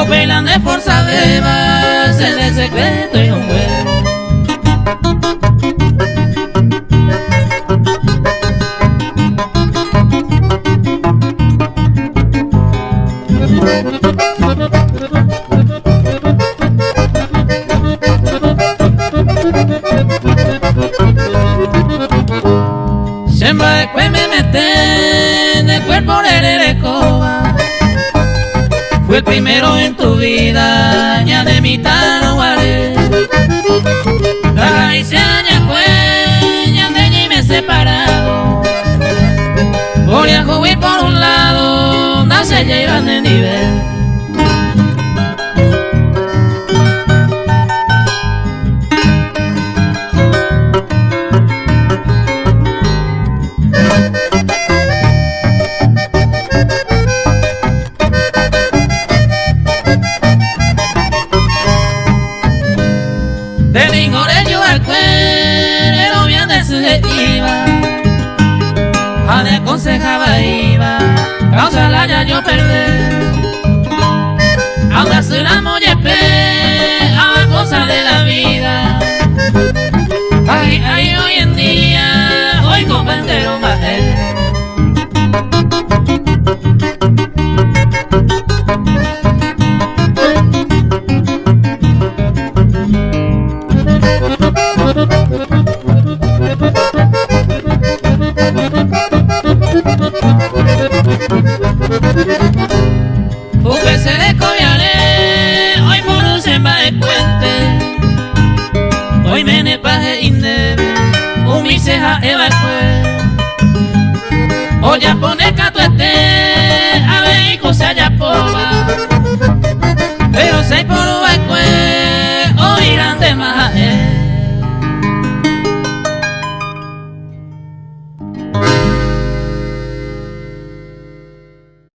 pelan de força bebas, el de secreto y un huevo. Siempre después me metí en el cuerpo de escoba. Fue el primero en tu vida, ya de mi tano guaré. La raíz ya fue, ya de y me he separado. Voy a jugar por un lado, no se llevan de nivel. De ningore yo al cuero bien de su iba, a de aconsejaba iba, causa la ya yo perdí. Ahora soy la mollepe, a la cosa de la vida. Ay, ay, hoy en día, hoy compentero bajé.